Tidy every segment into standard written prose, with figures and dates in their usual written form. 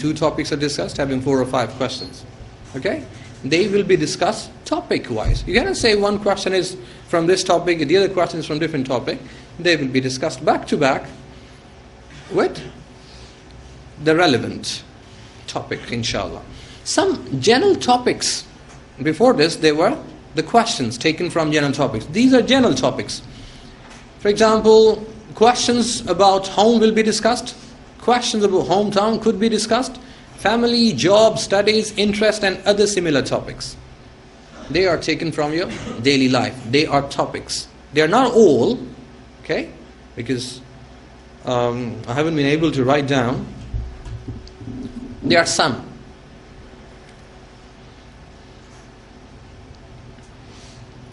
two topics are discussed, having 4 or 5 questions. Okay? They will be discussed topic-wise. You cannot say one question is from this topic, the other question is from different topic. They will be discussed back to back with the relevant topic, inshallah. Some general topics, before this, they were the questions taken from general topics. These are general topics. For example, questions about home will be discussed. Questions about hometown could be discussed. Family, job, studies, interest, and other similar topics. They are taken from your daily life. They are topics. They are not all, okay? Because I haven't been able to write down. There are some.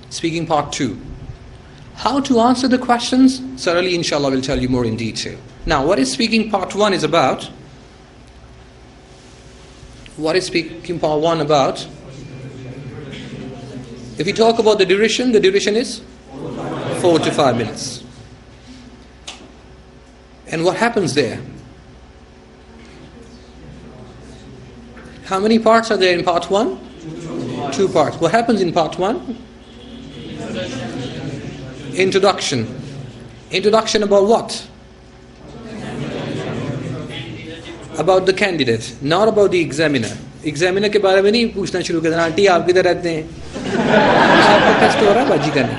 Speaking part 2. How to answer the questions? Thoroughly, inshallah, will tell you more in detail. Now, what is speaking part 1 is about? What is speaking part 1 about? If we talk about the duration is 4 to 5 minutes. And what happens there? How many parts are there in part 1? 2 parts. What happens in part 1? Introduction. Introduction about what? About the candidate, not about the examiner. Examiner के बारे में नहीं पूछना शुरू कर देना, aunty आप किधर रहते हैं? आपका टेस्ट हो रहा है बाजी करने.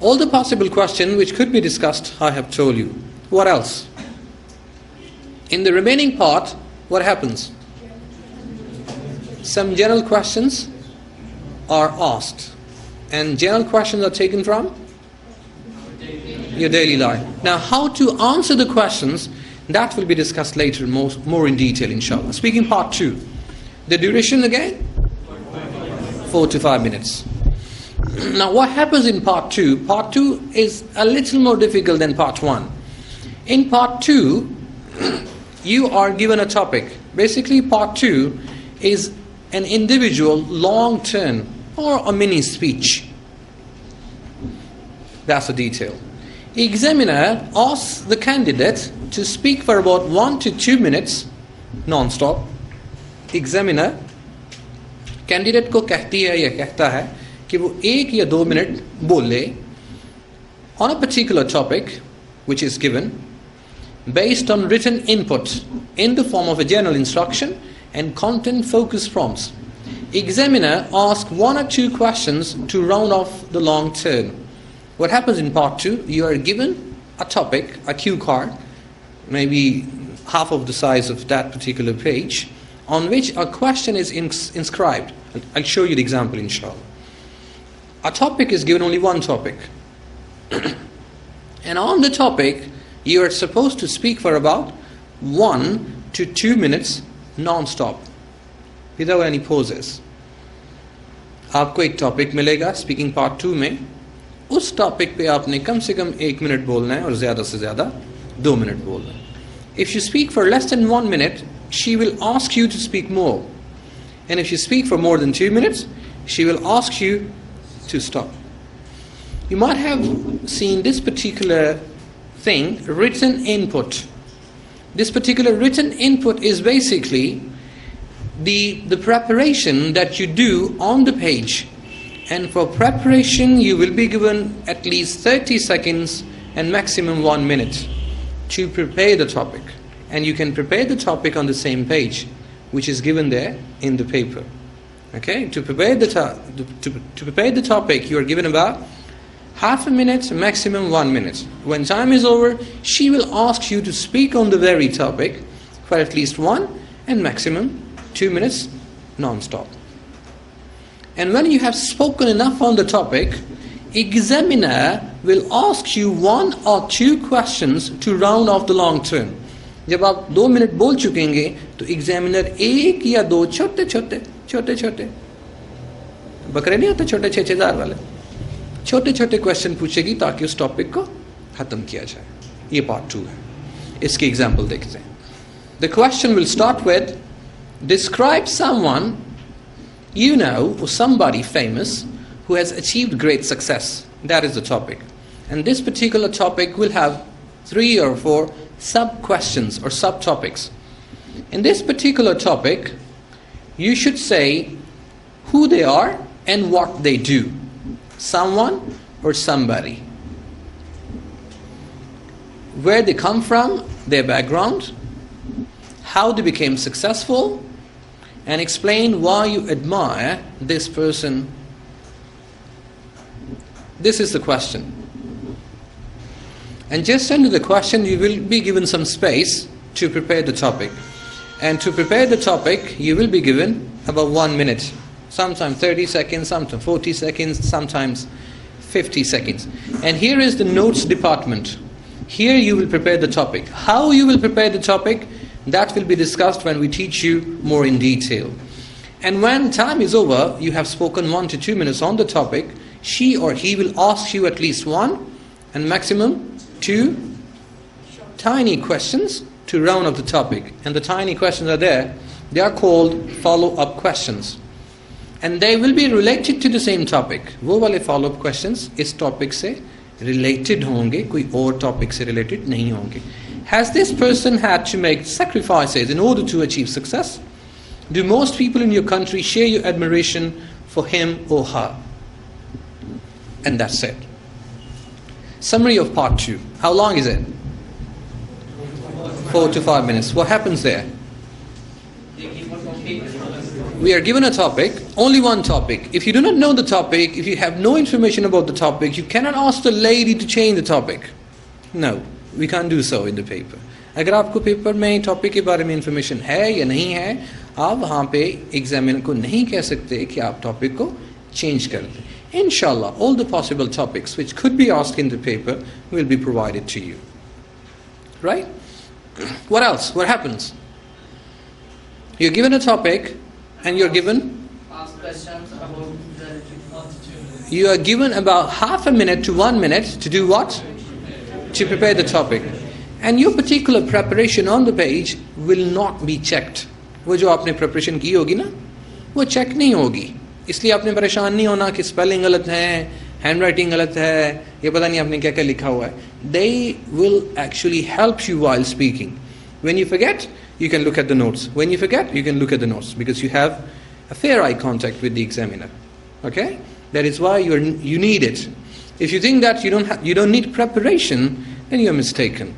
All the possible questions which could be discussed, I have told you. What else? In the remaining part, what happens? Some general questions are asked. And general questions are taken from your daily life. Now, how to answer the questions, that will be discussed later more in detail, inshallah. Speaking part 2. The duration again? 4 to 5 minutes. Now, what happens in part 2? Part 2 is a little more difficult than part 1. In part 2, you are given a topic. Basically, part 2 is an individual long turn or a mini speech. That's the detail. Examiner asks the candidate to speak for about 1 to 2 minutes non-stop. Examiner candidate को कहती है या कहता है कि वो 1 या 2 minute बोले on a particular topic which is given based on written input in the form of a general instruction and content focused prompts. Examiner asks 1 or 2 questions to round off the long turn. What happens in part 2? You are given a topic, a cue card, maybe half of the size of that particular page, on which a question is inscribed. I'll show you the example, inshallah. A topic is given, only one topic. And on the topic, you are supposed to speak for about 1 to 2 minutes non-stop, without any pauses. आपको एक topic मिलेगा speaking part 2 में. उस topic पे आपने कम से कम 1 minute बोलना है और ज़्यादा से ज़्यादा 2 मिनट बोलना है. If you speak for less than 1 minute, she will ask you to speak more. And if you speak for more than 2 minutes, she will ask you to stop. You might have seen this particular thing, written input. This particular written input is basically the preparation that you do on the page. And for preparation, you will be given at least 30 seconds and maximum 1 minute to prepare the topic. And you can prepare the topic on the same page, which is given there in the paper. Okay? To prepare the topic, you are given about half a minute, maximum 1 minute. When time is over, she will ask you to speak on the very topic for at least 1 and maximum 2 minutes non-stop. And when you have spoken enough on the topic, examiner will ask you 1 or 2 questions to round off the long term. जब आप 2 minute बोल चुकेंगे तो examiner 1 या 2 छोटे बकरे नहीं होते छोटे 6,000 वाले छोटे क्वेश्चन पूछेगी ताकि उस टॉपिक को खत्म किया जाए. ये पार्ट 2 है. इसकी एग्जांपल देखते हैं. The question will start with, describe someone you know or somebody famous who has achieved great success. That is the topic. And this particular topic will have 3 or 4 sub-questions or sub-topics. In this particular topic, you should say who they are and what they do. Someone or somebody. Where they come from, their background, how they became successful, and explain why you admire this person. This is the question. And just under the question, you will be given some space to prepare the topic. And to prepare the topic, you will be given about 1 minute. Sometimes 30 seconds, sometimes 40 seconds, sometimes 50 seconds. And here is the notes department. Here you will prepare the topic. How you will prepare the topic, that will be discussed when we teach you more in detail. And when time is over, you have spoken 1 to 2 minutes on the topic, she or he will ask you at least 1 and maximum 2 tiny questions to round up the topic. And the tiny questions are there. They are called follow-up questions. And they will be related to the same topic. वो वाले follow-up questions इस topic से related होंगे, कोई और topic से related नहीं होंगे. Has this person had to make sacrifices in order to achieve success? Do most people in your country share your admiration for him or her? And that's it. Summary of part 2. How long is it? 4 to 5 minutes. What happens there? We are given a topic, only one topic. If you do not know the topic, if you have no information about the topic, you cannot ask the lady to change the topic. No, we can't do so in the paper. अगर आपको paper में topic के बारे में information है या नहीं है, आप वहाँ पे एग्जामिनर को नहीं कह सकते कि आप टॉपिक को चेंज कर दें. Inshallah, all the possible topics which could be asked in the paper will be provided to you. Right? What else? What happens? You're given a topic and you're given... Ask questions about you are given about half a minute to 1 minute to do what? To prepare the topic. And your particular preparation on the page will not be checked. वो जो आपने preparation की होगी ना, वो check नहीं होगी. इसलिए आपने परेशान नहीं होना कि spelling गलत है, handwriting गलत है, ये पता नहीं आपने क्या क्या लिखा हुआ है. They will actually help you while speaking. When you forget, you can look at the notes. When you forget, you can look at the notes because you have a fair eye contact with the examiner. Okay? That is why you need it. If you think that you don't need preparation, then you are mistaken.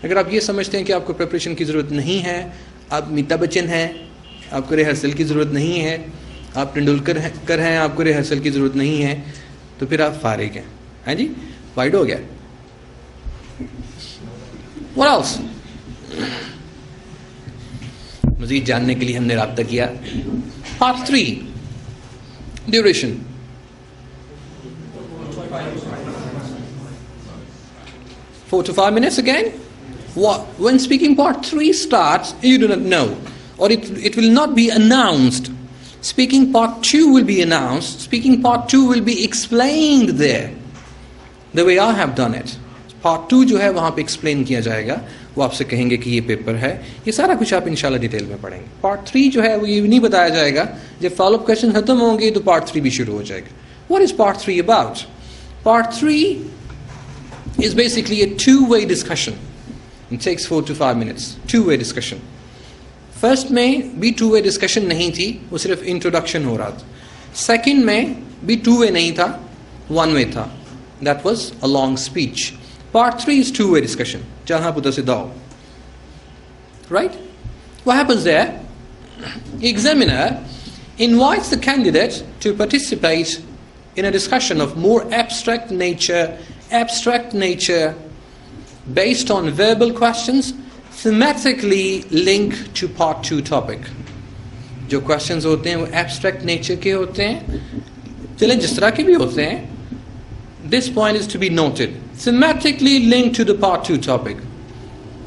अगर आप ये समझते हैं कि आपको preparation की ज़रूरत नहीं है, आप अमिताभ बच्चन हैं, आपको रिहर्सल की ज़रूरत नहीं है, आप तेंदुलकर हैं, आपको रिहर्सल की ज़रूरत नहीं है, तो फिर आप फारिग हैं. हैं जी? वाइड हो गया. What else? मज़ीद जानने के लिए हमने राब्ता किया. Part 3. Duration. 4 to 5 minutes again. What? When speaking part 3 starts, you do not know, or it will not be announced. Speaking part 2 will be announced. Speaking part 2 will be explained there, the way I have done it. Part 2 जो है वहाँ पे explain किया जाएगा. वो आपसे कहेंगे कि ये पेपर है. ये सारा कुछ आप इंशाल्लाह डिटेल में पढ़ेंगे. Part 3 जो है वो ये नहीं बताया जाएगा. जब follow-up question खत्म होंगे तो part 3 भी शुरू हो जाएगा. What is part 3 about? Part 3 is basically a two-way discussion. It takes 4 to 5 minutes. Two-way discussion. First में भी two-way discussion नहीं थी, वो सिर्फ introduction हो रहा था. Second में भी two-way नहीं था, one-way था. That was a long speech. Part 3 is two-way discussion. जहाँ पुता से दाओ. Right? What happens there? The examiner invites the candidate to participate in a discussion of more abstract nature based on verbal questions thematically linked to part 2 topic. जो questions होते हैं वो abstract nature के होते हैं, चलें जिस तरह के भी होते हैं. This point is to be noted. Thematically linked to the part 2 topic.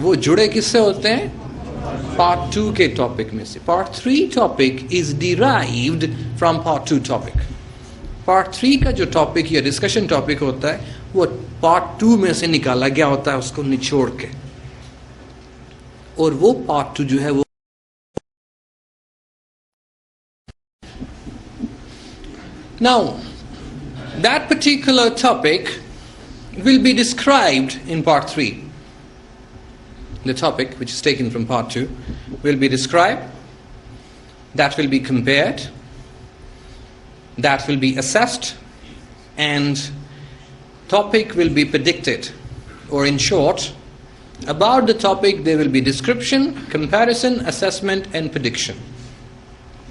वो जुड़े किससे होते हैं? Part 2 के topic में से. Part 3 topic is derived from part 2 topic. Part 3 का जो topic या discussion topic होता है वो part 2 में से निकाला गया होता है, उसको निचोड़ के. और वो part 2 जो है वो now that particular topic will be described in part 3. the topic, which is taken from part 2, will be described, that will be compared, that will be assessed, and topic will be predicted. Or in short, about the topic there will be description, comparison, assessment and prediction.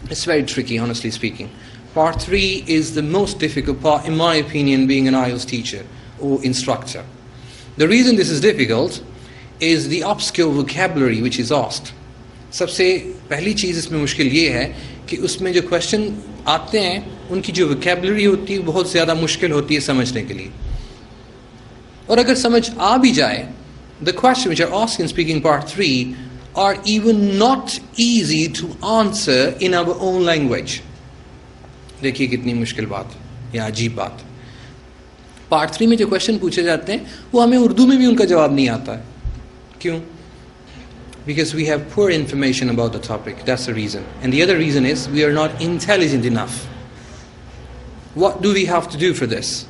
It's very tricky, honestly speaking. Part 3 is the most difficult part, in my opinion, being an IELTS teacher or instructor. The reason this is difficult is the obscure vocabulary which is asked. सबसे पहली चीज़ इसमें मुश्किल ये है कि उसमें जो question आते हैं उनकी जो vocabulary होती है बहुत ज़्यादा मुश्किल होती है समझने के लिए. और अगर समझ आ भी जाए, the questions which are asked in speaking part 3 are even not easy to answer in our own language. देखिए कितनी मुश्किल बात या अजीब बात. पार्ट 3 में जो क्वेश्चन पूछे जाते हैं वो हमें उर्दू में भी उनका जवाब नहीं आता है. क्यों? Because we have poor information about the topic. That's the reason. And the other reason is we are not intelligent enough. What do we have to do for this?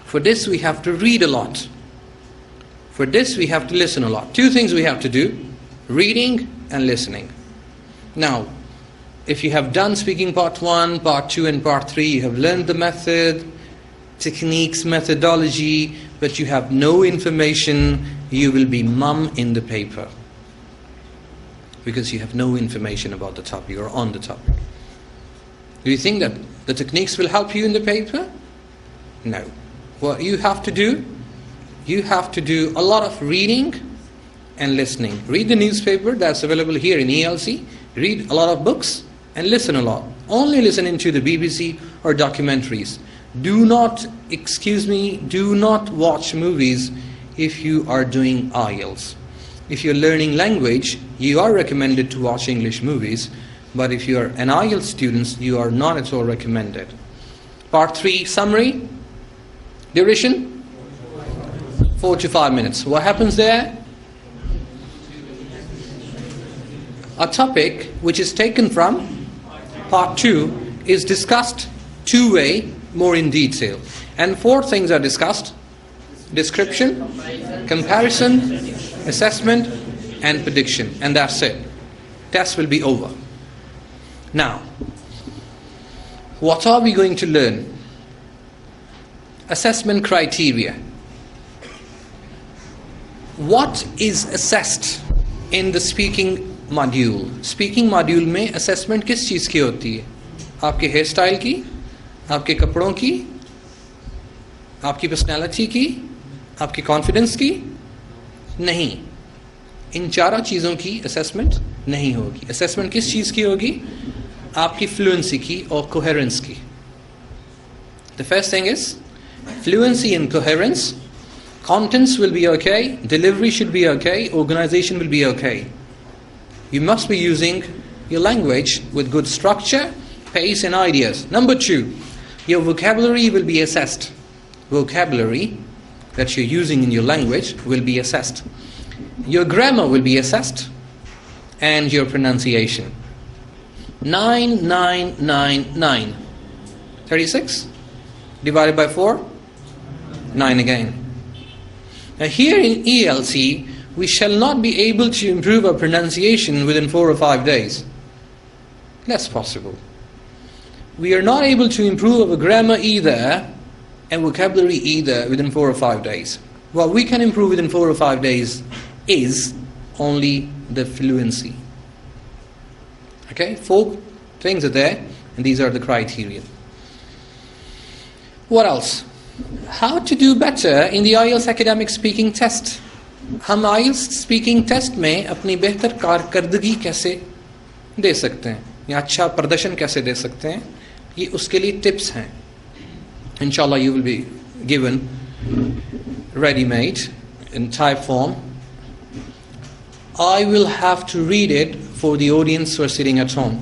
For this we have to read a lot. For this we have to listen a lot. 2 things we have to do: reading and listening. Now, if you have done speaking part 1, part 2 and part 3, you have learned the method, techniques, methodology, but you have no information, you will be mum in the paper. Because you have no information about the topic or on the topic. Do you think that the techniques will help you in the paper? No. What you have to do, you have to do a lot of reading and listening. Read the newspaper that's available here in ELC, read a lot of books and listen a lot. Only listen into the BBC or documentaries. Do not watch movies if you are doing IELTS. If you're learning language, you are recommended to watch English movies, but if you are an IELTS student, you are not at all recommended. Part 3 summary. Duration 4 to 5 minutes. What happens there? A topic which is taken from part 2 is discussed 2-way, more in detail. And 4 things are discussed: description, comparison, assessment and prediction. And that's it. Test will be over. Now, what are we going to learn? Assessment criteria. What is assessed in the speaking module? Speaking module में assessment किस चीज़ की होती है? आपके hair style की, आपके कपड़ों की, आपकी पर्सनैलिटी की, आपकी कॉन्फिडेंस की? नहीं. इन 4 चीज़ों की असेसमेंट नहीं होगी. असेसमेंट किस चीज़ की होगी? आपकी फ्लुएंसी की और कोहेरेंस की. The first thing is fluency and coherence. Contents will be okay, delivery should be okay, organization will be okay. You must be using your language with good structure, pace and ideas. Number 2, your vocabulary will be assessed. Vocabulary that you're using in your language will be assessed. Your grammar will be assessed and your pronunciation. 9, 9, 9, 9. 36 divided by 4, 9 again. Now here in ELC, we shall not be able to improve our pronunciation within 4 or 5 days. That's possible. We are not able to improve our grammar either and vocabulary either within 4 or 5 days. What we can improve within 4 or 5 days is only the fluency. Okay, 4 things are there and these are the criteria. What else? How to do better in the IELTS academic speaking test. हम IELTS speaking test में अपनी बेहतर कारकर्दगी कैसे दे सकते हैं या अच्छा प्रदर्शन कैसे दे सकते हैं, ये उसके लिए टिप्स हैं. Inshallah you will be given ready-made in type form. I will have to read it for the audience who are sitting at home.